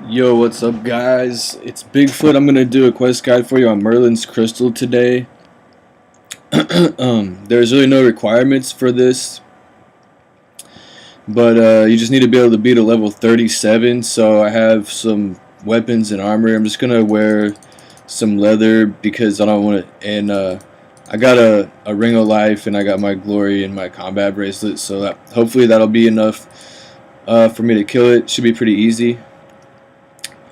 Yo, what's up, guys? It's Bigfoot. I'm gonna do a quest guide for you on Merlin's Crystal today. There's really no requirements for this, but you just need to be able to beat a level 37. So I have some weapons and armor. I'm just gonna wear some leather because I don't want to. And I got a ring of life, and I got my glory and my combat bracelet. So hopefully that'll be enough for me to kill it. Should be pretty easy.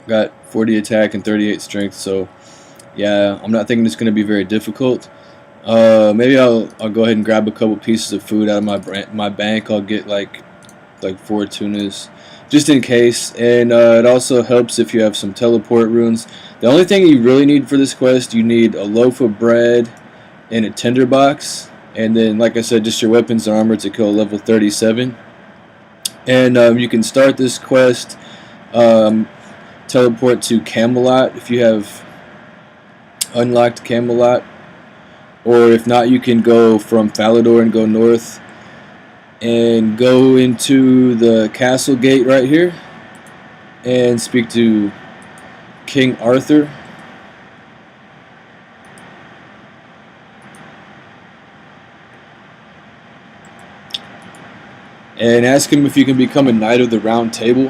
Got 40 attack and 38 strength, so yeah, I'm not thinking it's going to be very difficult. Maybe I'll go ahead and grab a couple pieces of food out of my bank. I'll get like 4 tunas, just in case. And it also helps if you have some teleport runes. The only thing you really need for this quest, you need a loaf of bread and a tinderbox, and then, like I said, just your weapons and armor to kill level 37. And you can start this quest. Teleport to Camelot if you have unlocked Camelot, or if not, you can go from Falador and go north and go into the castle gate right here and speak to King Arthur. And ask him if you can become a Knight of the Round Table.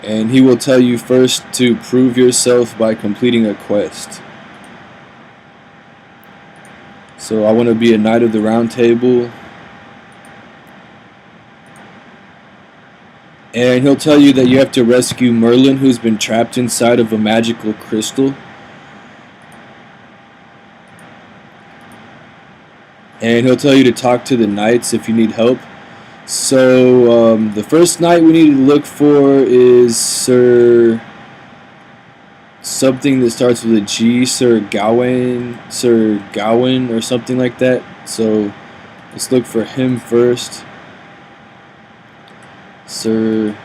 And he will tell you first to prove yourself by completing a quest. So I want to be a Knight of the Round Table. And he'll tell you that you have to rescue Merlin, who's been trapped inside of a magical crystal. And he'll tell you to talk to the knights if you need help. So the first knight we need to look for is Sir something that starts with a G, Sir Gawain, or something like that. So let's look for him first. Sir,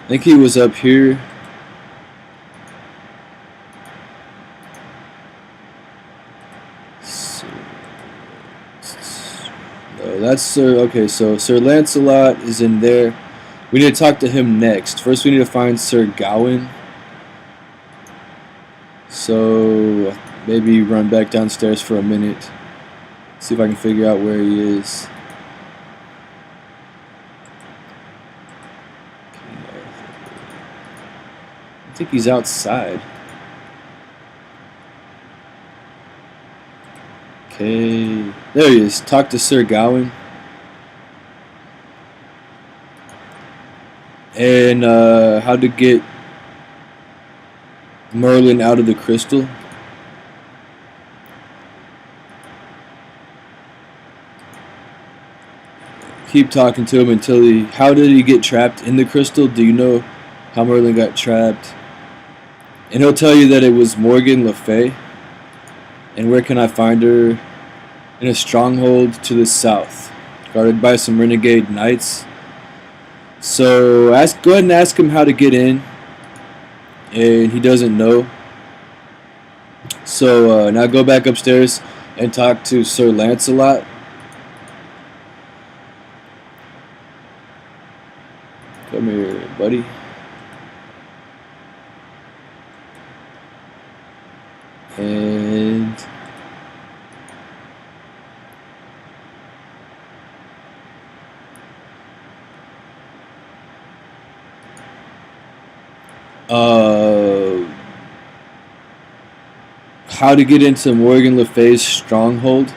I think he was up here. That's Sir. Okay, so Sir Lancelot is in there. We need to talk to him next. First, we need to find Sir Gawain. So maybe run back downstairs for a minute. See if I can figure out where he is. I think he's outside. Okay, there he is. Talk to Sir Gawain. And how to get Merlin out of the crystal. Keep talking to him until he... How did he get trapped in the crystal? Do you know how Merlin got trapped? And he'll tell you that it was Morgan Le Fay. And where can I find her? In a stronghold to the south, guarded by some renegade knights. So go ahead and ask him how to get in, and he doesn't know. So now go back upstairs and talk to Sir Lancelot. Come here, buddy. And how to get into Morgan Le Fay's stronghold.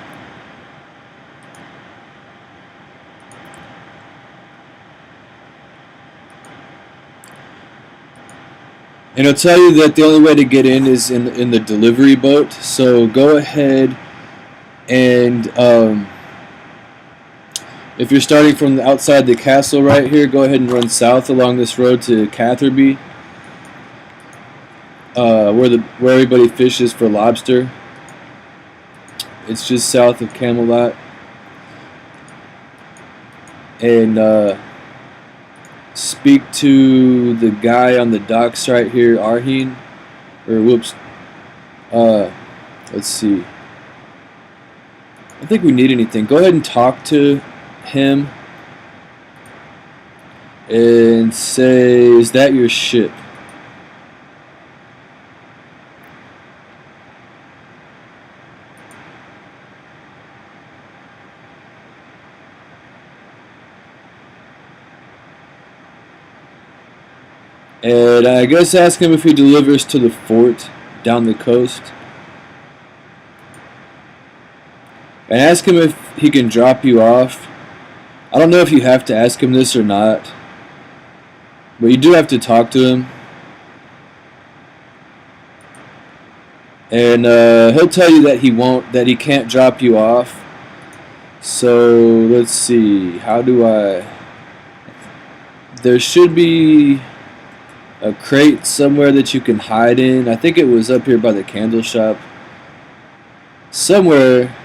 And it'll tell you that the only way to get in is in the delivery boat. So go ahead and if you're starting from outside the castle right here, go ahead and run south along this road to Catherby, where everybody fishes for lobster. It's just south of Camelot. And speak to the guy on the docks right here, Arheen. Or whoops. Let's see. I don't think we need anything. Go ahead and talk to him. and say, "Is that your ship?" And I guess ask him if he delivers to the fort down the coast. And ask him if he can drop you off. I don't know if you have to ask him this or not, but you do have to talk to him. And he'll tell you that he can't drop you off. So let's see, there should be a crate somewhere that you can hide in. I think it was up here by the candle shop. Somewhere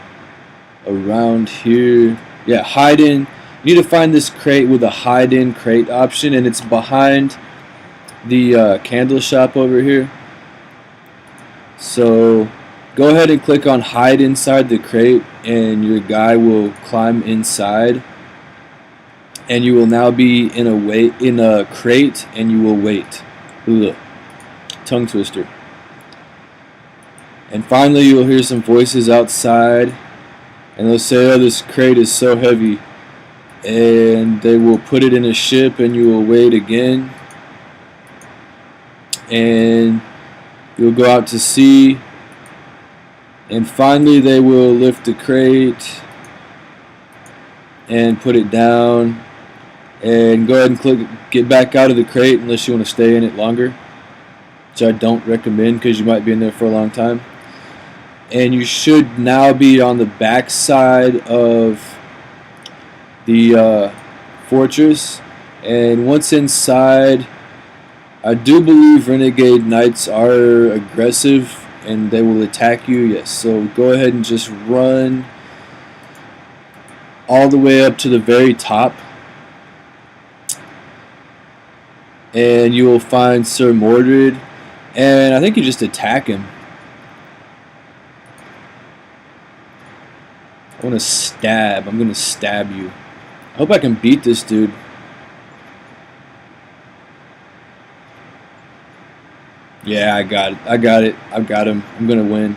around here. Yeah, hide in. You need to find this crate with a hide in crate option, and it's behind the candle shop over here. So go ahead and click on hide inside the crate, and your guy will climb inside. And you will now be in a crate, and you will wait. Ugh. Tongue twister. And finally, you'll hear some voices outside, and they'll say, "Oh, this crate is so heavy," and they will put it in a ship, and you will wait again, and you'll go out to sea, and finally, they will lift the crate and put it down. And go ahead and get back out of the crate unless you want to stay in it longer, which I don't recommend because you might be in there for a long time. And you should now be on the back side of the fortress. And once inside, I do believe renegade knights are aggressive and they will attack you. Yes, so go ahead and just run all the way up to the very top. And you will find Sir Mordred, and I think you just attack him. I'm going to stab you. I hope I can beat this dude. Yeah, I got it. I've got him. I'm going to win.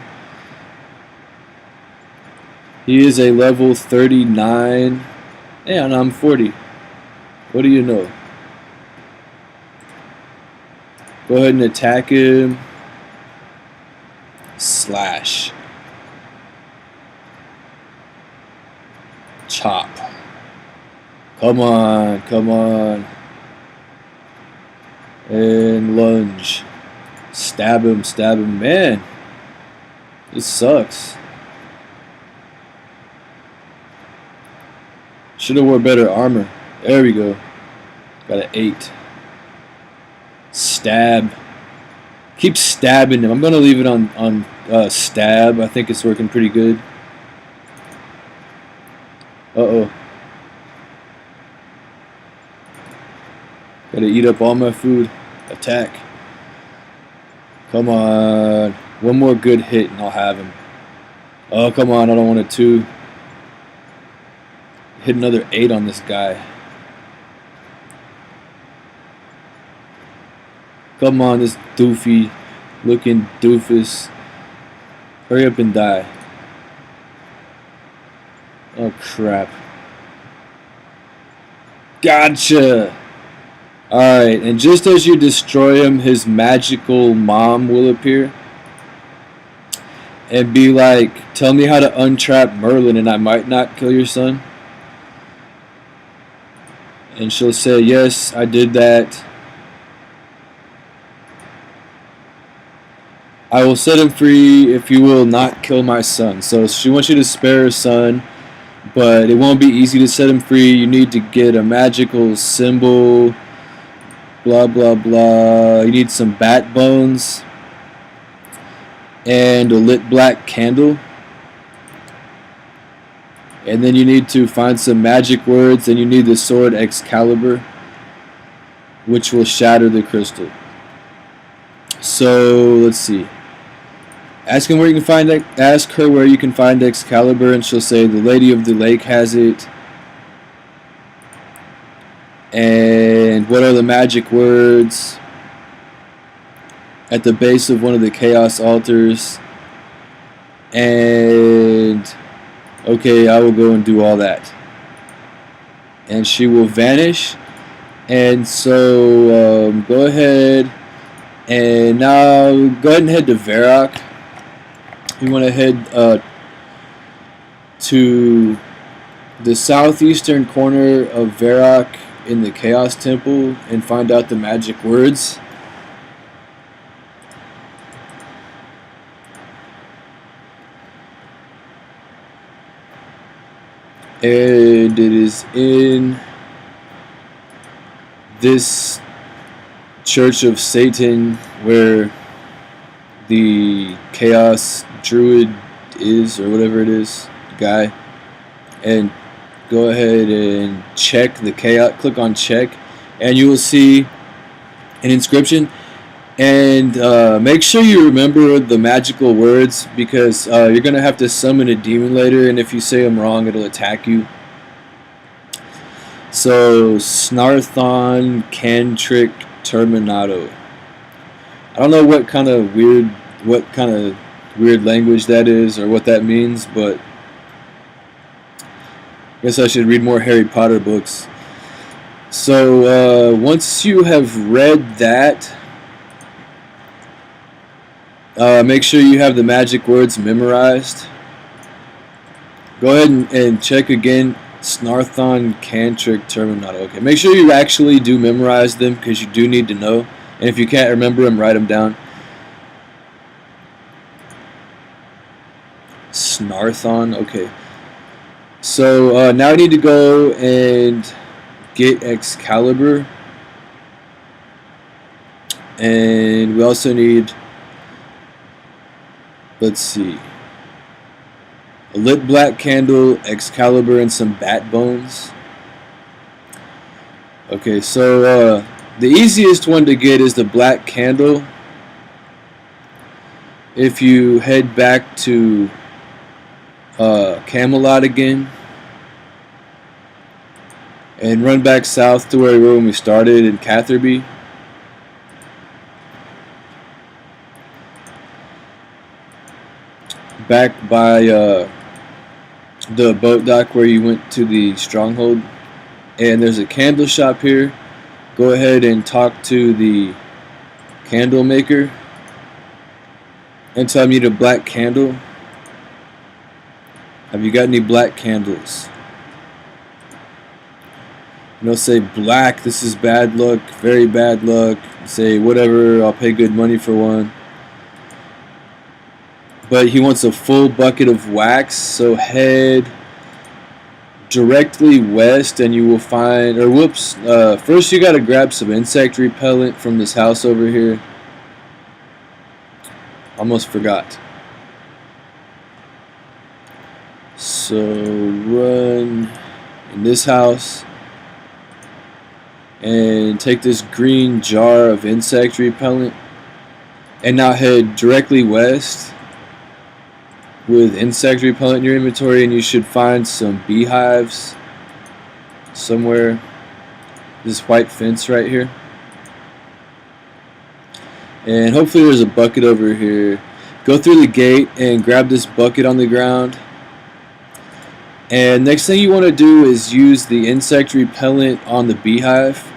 He is a level 39, and I'm 40. What do you know? Go ahead and attack him. Slash. Chop. Come on, come on. And lunge. Stab him, stab him. Man, this sucks. Should have wore better armor. There we go. Got an 8. Stab. Keep stabbing him. I'm going to leave it on stab. I think it's working pretty good. Uh-oh. Gotta eat up all my food. Attack. Come on. One more good hit and I'll have him. Oh, come on. I don't want it to. Hit another 8 on this guy. Come on, this doofy looking doofus. Hurry up and die. Oh crap. Gotcha! Alright, and just as you destroy him, his magical mom will appear. And be like, "Tell me how to untrap Merlin and I might not kill your son." And she'll say, "Yes, I did that. I will set him free if you will not kill my son." So she wants you to spare her son, but it won't be easy to set him free. You need to get a magical symbol, blah, blah, blah. You need some bat bones and a lit black candle. And then you need to find some magic words, and you need the sword Excalibur, which will shatter the crystal. So let's see. Ask her where you can find Excalibur, and she'll say the Lady of the Lake has it. And and what are the magic words at the base of one of the chaos altars. And okay, I will go and do all that. And she will vanish. And so go ahead and now go ahead and head to Varrock. You want to head to the southeastern corner of Varrock in the Chaos Temple and find out the magic words. And it is in this Church of Satan where the Chaos Druid is, or whatever it is, guy. And go ahead and check the chaos. Click on check, and you will see an inscription. And make sure you remember the magical words, because you're going to have to summon a demon later, and if you say them wrong, it'll attack you. So, Snarthon Cantric Terminato. I don't know what kind of weird language that is or what that means, but I guess I should read more Harry Potter books. So, once you have read that, make sure you have the magic words memorized. Go ahead and check again. Snarthon Cantric Terminato. Okay, make sure you actually do memorize them, because you do need to know. And if you can't remember them, write them down. Snarthon. Okay. So now I need to go and get Excalibur. And we also need, let's see, a lit black candle, Excalibur, and some bat bones. Okay, so the easiest one to get is the black candle. If you head back to Camelot again and run back south to where we were when we started in Catherby. Back by the boat dock where you went to the stronghold, and there's a candle shop here. Go ahead and talk to the candle maker and tell him you need a black candle. Have you got any black candles? And they'll say, black, this is bad luck, very bad luck. Say, whatever, I'll pay good money for one. But he wants a full bucket of wax, so head directly west and you will find, or whoops, first you gotta grab some insect repellent from this house over here. Almost forgot. So run in this house and take this green jar of insect repellent and now head directly west with insect repellent in your inventory, and you should find some beehives somewhere. This white fence right here, and hopefully there's a bucket over here. Go through the gate and grab this bucket on the ground, and next thing you want to do is use the insect repellent on the beehive,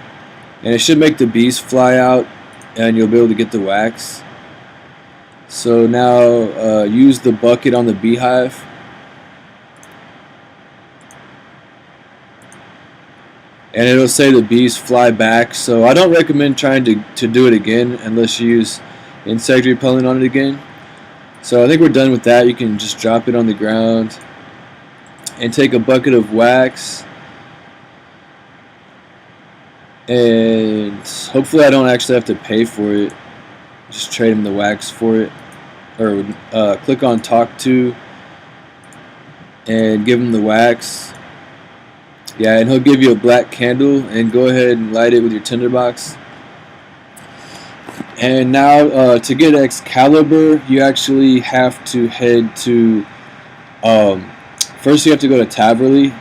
and it should make the bees fly out and you'll be able to get the wax. So now use the bucket on the beehive. And it'll say the bees fly back. So I don't recommend trying to do it again unless you use insect repellent on it again. So I think we're done with that. You can just drop it on the ground and take a bucket of wax. And hopefully I don't actually have to pay for it. Just trade him the wax for it. Or click on talk to and give him the wax. Yeah, and he'll give you a black candle, and go ahead and light it with your tinderbox. And now to get Excalibur, you actually have to head to first you have to go to Taverley.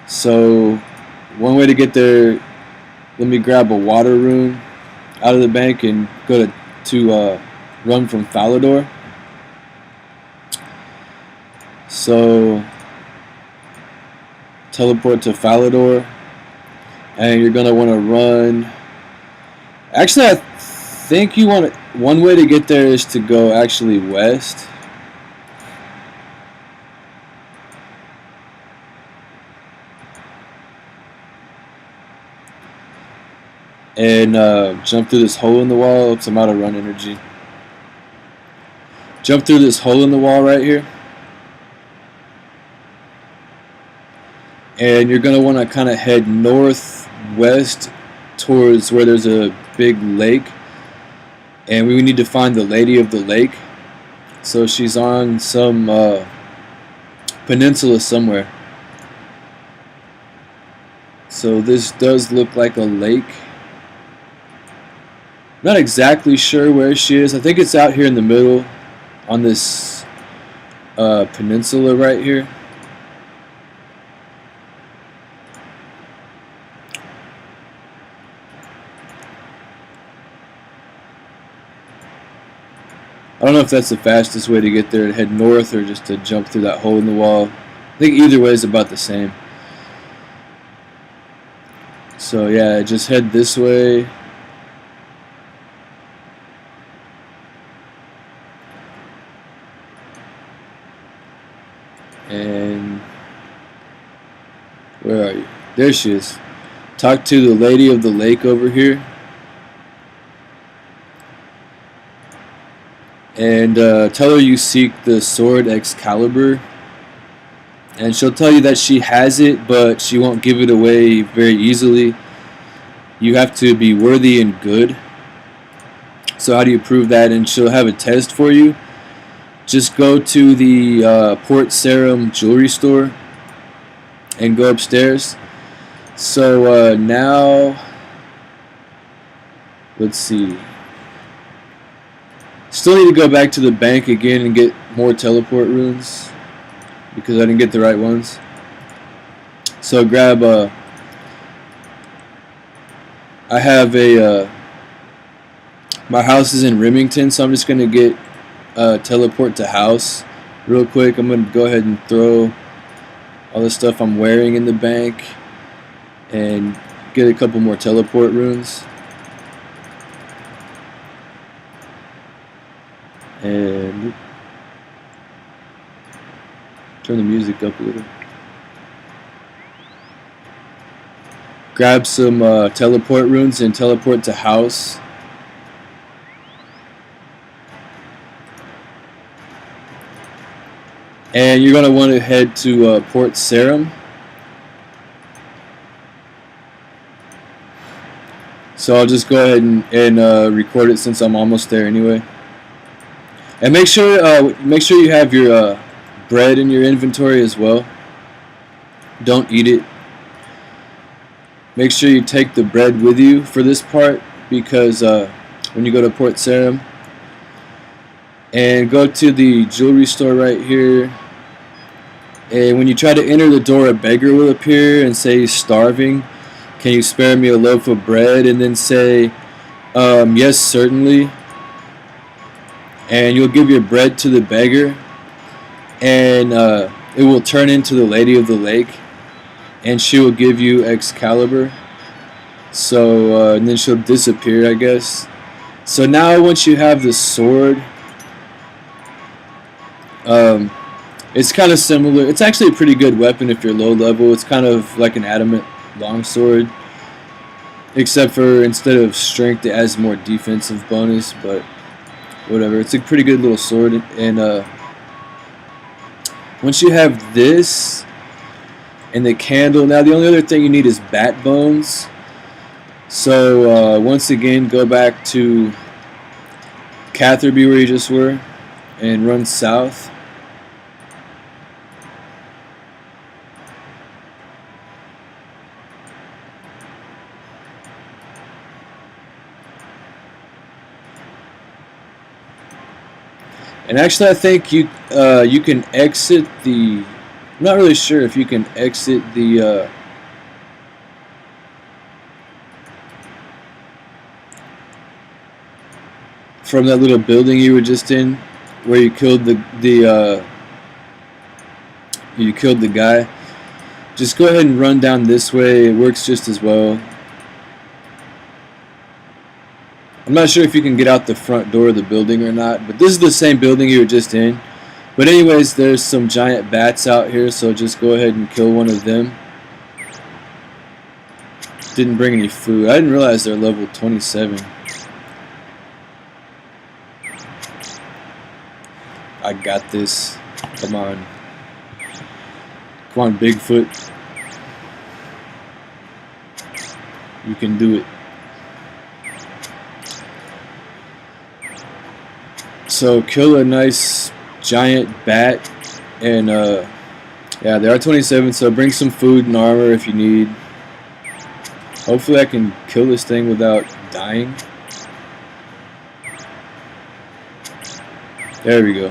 So one way to get there let me grab a water rune out of the bank and go to run from Falador. So teleport to Falador, and you're gonna want to run. Actually, I think you want to. One way to get there is to go actually west. And jump through this hole in the wall. Oops, I'm out of run energy. Jump through this hole in the wall right here. And you're going to want to kind of head northwest towards where there's a big lake. And we need to find the Lady of the Lake. So she's on some peninsula somewhere. So this does look like a lake. Not exactly sure where she is. I think it's out here in the middle on this peninsula right here. I don't know if that's the fastest way to get there, to head north or just to jump through that hole in the wall. I think either way is about the same. So yeah, just head this way. And where are you? There she is. Talk to the Lady of the Lake over here. And tell her you seek the sword Excalibur. And she'll tell you that she has it, but she won't give it away very easily. You have to be worthy and good. So how do you prove that? And she'll have a test for you. Just go to the Port Sarum jewelry store and go upstairs. So now, let's see. Still need to go back to the bank again and get more teleport runes because I didn't get the right ones. So grab I have my house is in Remington, so I'm just gonna get teleport to house real quick. I'm gonna go ahead and throw all the stuff I'm wearing in the bank and get a couple more teleport runes. And turn the music up a little. Grab some teleport runes and teleport to house. And you're going to want to head to Port Sarum. So I'll just go ahead and record it since I'm almost there anyway. And make sure you have your bread in your inventory as well. Don't eat it. Make sure you take the bread with you for this part, because when you go to Port Sarum, and go to the jewelry store right here, and when you try to enter the door, a beggar will appear and say he's starving. Can you spare me a loaf of bread? And then say, yes, certainly. And you'll give your bread to the beggar, and it will turn into the Lady of the Lake, and she will give you Excalibur. So and then she'll disappear, I guess. So now once you have the sword, it's kind of similar. It's actually a pretty good weapon if you're low level. It's kind of like an adamant longsword, except for instead of strength it has more defensive bonus, but whatever. It's a pretty good little sword. And once you have this and the candle, now the only other thing you need is bat bones. So once again, go back to Catherby where you just were and run south. And actually, I think you can exit the. I'm not really sure if you can exit the from that little building you were just in, where you killed the guy. Just go ahead and run down this way. It works just as well. I'm not sure if you can get out the front door of the building or not, but this is the same building you were just in. But anyways, there's some giant bats out here, so just go ahead and kill one of them. Didn't bring any food. I didn't realize they're level 27. I got this. Come on. Come on, Bigfoot. You can do it. So kill a nice giant bat, and yeah, they are 27, so bring some food and armor if you need. Hopefully I can kill this thing without dying. There we go.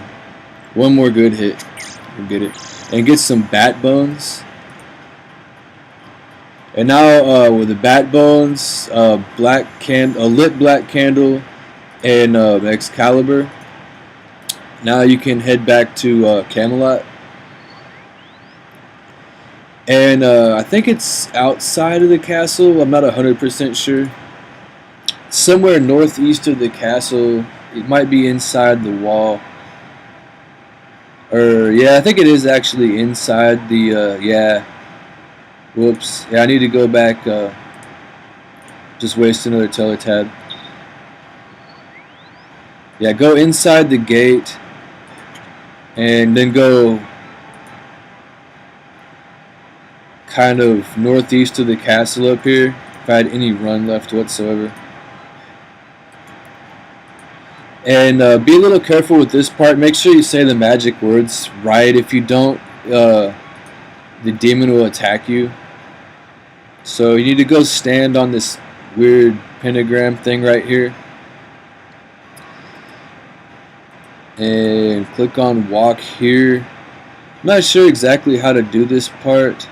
One more good hit. We'll get it. And get some bat bones. And now with the bat bones, a lit black candle, and Excalibur. Now you can head back to Camelot. And I think it's outside of the castle. I'm not 100% sure. Somewhere northeast of the castle. It might be inside the wall. Or, yeah, I think it is actually inside the, yeah. Whoops. Yeah, I need to go back. Just waste another teletab. Yeah, go inside the gate. And then go kind of northeast of the castle up here. If I had any run left whatsoever. And be a little careful with this part. Make sure you say the magic words right. If you don't, the demon will attack you. So you need to go stand on this weird pentagram thing right here. And click on walk here. I'm not sure exactly how to do this part.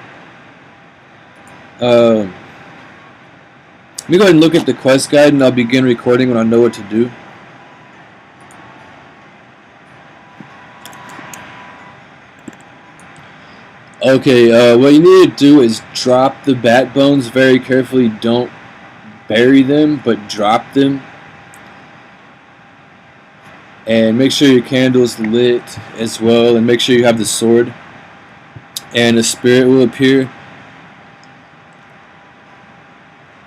Let me go ahead and look at the quest guide, and I'll begin recording when I know what to do. Okay, what you need to do is drop the bat bones very carefully. Don't bury them, but drop them. And make sure your candle's lit as well, and make sure you have the sword. And a spirit will appear.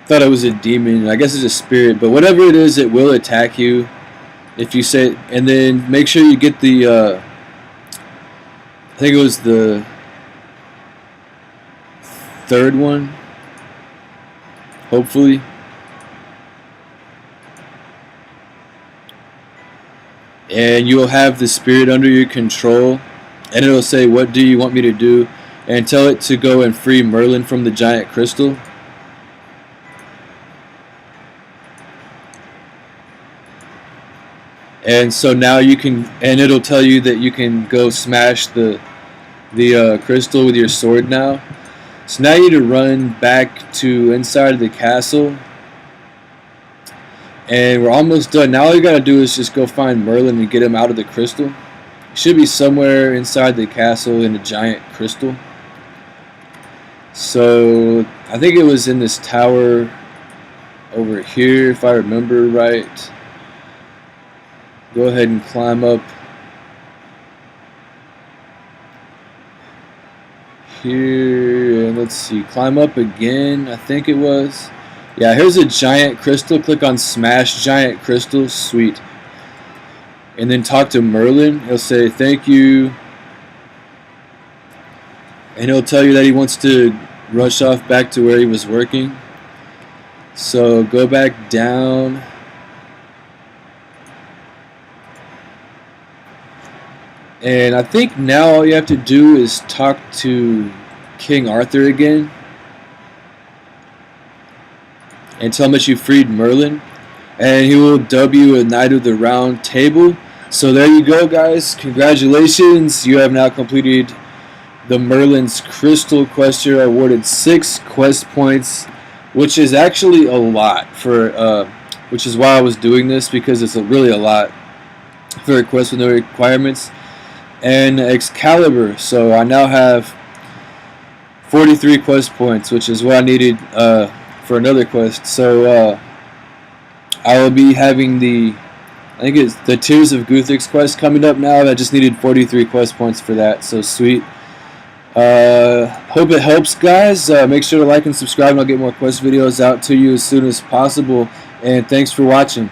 Thought it was a demon. I guess it's a spirit, but whatever it is, it will attack you if you say. And then make sure you get the. I think it was the third one. Hopefully. And you will have the spirit under your control, and it will say, what do you want me to do? And tell it to go and free Merlin from the giant crystal. And so now you can, and it'll tell you that you can go smash the crystal with your sword now. So now you need to run back to inside of the castle. And we're almost done. Now all you gotta do is just go find Merlin and get him out of the crystal. He should be somewhere inside the castle in a giant crystal. So I think it was in this tower over here, if I remember right. Go ahead and climb up here, and let's see, climb up again, I think it was. Yeah, here's a giant crystal. Click on smash giant crystal. Sweet. And then talk to Merlin. He'll say thank you. And he'll tell you that he wants to rush off back to where he was working. So go back down. And I think now all you have to do is talk to King Arthur again. And tell him that you freed Merlin, and he will dub you a Knight of the Round Table. So there you go, guys. Congratulations. You have now completed the Merlin's Crystal quest. You're awarded 6 quest points, which is actually a lot for which is why I was doing this, because it's really a lot for a quest with no requirements. And Excalibur, so I now have 43 quest points, which is what I needed for another quest. So I will be having I think it's the Tears of Guthix quest coming up now. I just needed 43 quest points for that, so sweet. Hope it helps, guys. Make sure to like and subscribe, and I'll get more quest videos out to you as soon as possible. And thanks for watching.